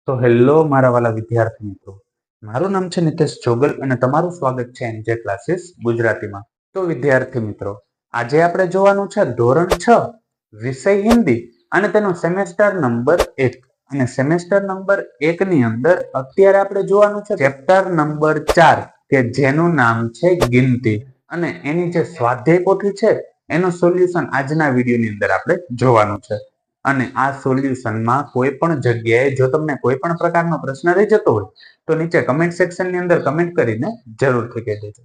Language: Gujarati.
તો હેલો મારા વાલા વિદ્યાર્થી મિત્રો, મારું નામ છે નિતેશ જોગલ અને તમારું સ્વાગત છે એનજે ક્લાસીસ ગુજરાતીમાં. તો વિદ્યાર્થી મિત્રો, આજે આપણે જોવાનું છે ધોરણ 6 વિષય હિન્દી અને તેનો સેમેસ્ટર નંબર 1. અને સેમેસ્ટર નંબર 1 ની અંદર અત્યારે આપણે જોવાનું છે ચેપ્ટર નંબર 4 કે જેનું નામ છે ગિનતી, અને એની જે સ્વાધ્યાય પોથી છે એનું સોલ્યુશન આજના વિડીયોની અંદર આપણે જોવાનું છે. અને આ સોલ્યુશનમાં કોઈ પણ જગ્યાએ જો તમને કોઈ પણ પ્રકારનો પ્રશ્ન રહી જતો હોય તો નીચે કમેન્ટ સેક્શનની અંદર કમેન્ટ કરીને જરૂરથી કહી દેજો.